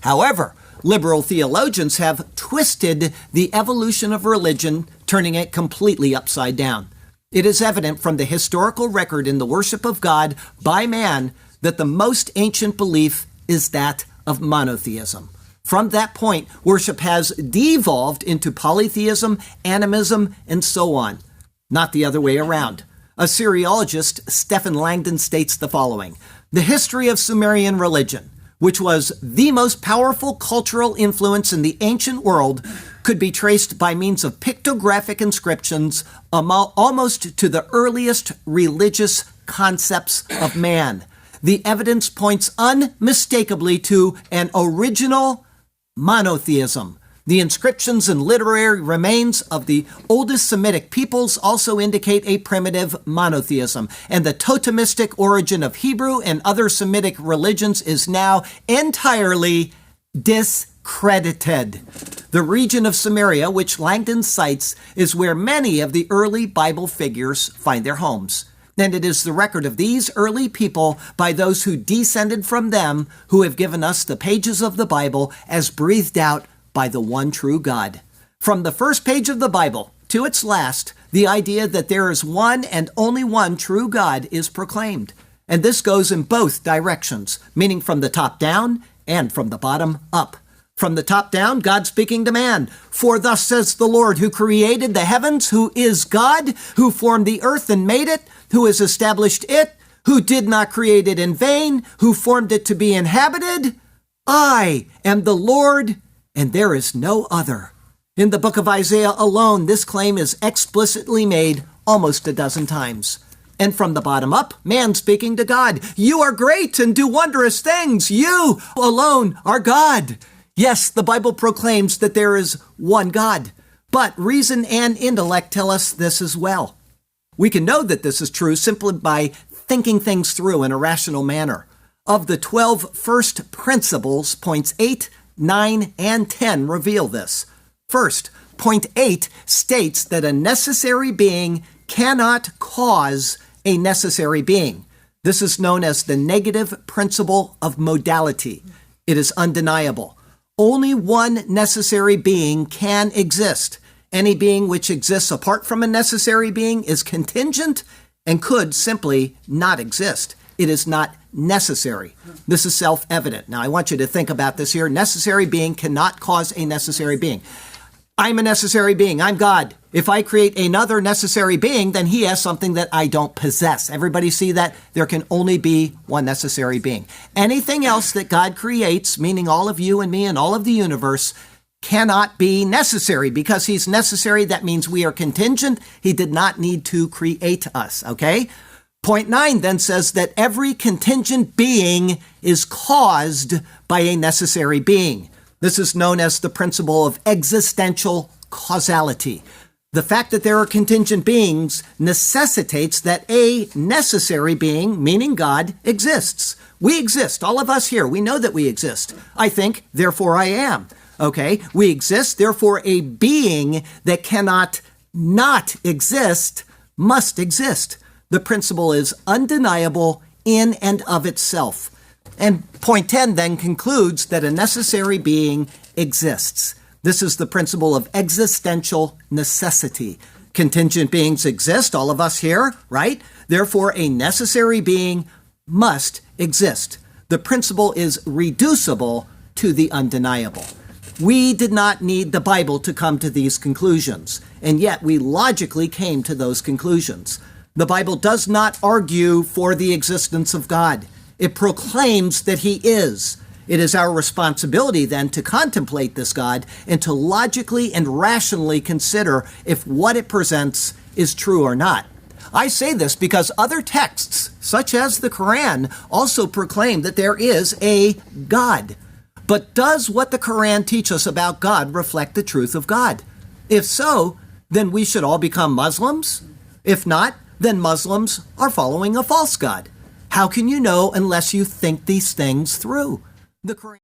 However, liberal theologians have twisted the evolution of religion, turning it completely upside down. It is evident from the historical record in the worship of God by man that the most ancient belief is that of monotheism. From that point, worship has devolved into polytheism, animism, and so on, not the other way around. Assyriologist Stephen Langdon states the following: "The history of Sumerian religion, which was the most powerful cultural influence in the ancient world, could be traced by means of pictographic inscriptions almost to the earliest religious concepts of man. The evidence points unmistakably to an original monotheism. The inscriptions and literary remains of the oldest Semitic peoples also indicate a primitive monotheism, and the totemistic origin of Hebrew and other Semitic religions is now entirely discredited." The region of Samaria, which Langdon cites, is where many of the early Bible figures find their homes. And it is the record of these early people by those who descended from them who have given us the pages of the Bible as breathed out by the one true God. From the first page of the Bible to its last, the idea that there is one and only one true God is proclaimed. And this goes in both directions, meaning from the top down and from the bottom up. From the top down, God speaking to man. "For thus says the Lord, who created the heavens, who is God, who formed the earth and made it, who has established it, who did not create it in vain, who formed it to be inhabited. I am the Lord, and there is no other." In the book of Isaiah alone, this claim is explicitly made almost a dozen times. And from the bottom up, man speaking to God. "You are great and do wondrous things. You alone are God." Yes, the Bible proclaims that there is one God, but reason and intellect tell us this as well. We can know that this is true simply by thinking things through in a rational manner. Of the 12 first principles, points 8, 9, and 10 reveal this. First, point 8 states that a necessary being cannot cause a necessary being. This is known as the negative principle of modality. It is undeniable. Only one necessary being can exist. Any being which exists apart from a necessary being is contingent and could simply not exist. It is not necessary. This is self-evident. Now, I want you to think about this here. Necessary being cannot cause a necessary being. I'm a necessary being. I'm God. If I create another necessary being, then he has something that I don't possess. Everybody see that? There can only be one necessary being. Anything else that God creates, meaning all of you and me and all of the universe, cannot be necessary. Because he's necessary, that means we are contingent. He did not need to create us, okay? Point 9 then says that every contingent being is caused by a necessary being. This is known as the principle of existential causality. The fact that there are contingent beings necessitates that a necessary being, meaning God, exists. We exist. All of us here, we know that we exist. I think, therefore I am. Okay? We exist, therefore a being that cannot not exist must exist. The principle is undeniable in and of itself. And point 10 then concludes that a necessary being exists. This is the principle of existential necessity. Contingent beings exist, all of us here, right? Therefore, a necessary being must exist. The principle is reducible to the undeniable. We did not need the Bible to come to these conclusions, and yet we logically came to those conclusions. The Bible does not argue for the existence of God. It proclaims that he is. It is our responsibility then to contemplate this God and to logically and rationally consider if what it presents is true or not. I say this because other texts, such as the Quran, also proclaim that there is a God. But does what the Quran teach us about God reflect the truth of God? If so, then we should all become Muslims. If not, then Muslims are following a false God. How can you know unless you think these things through? The Quran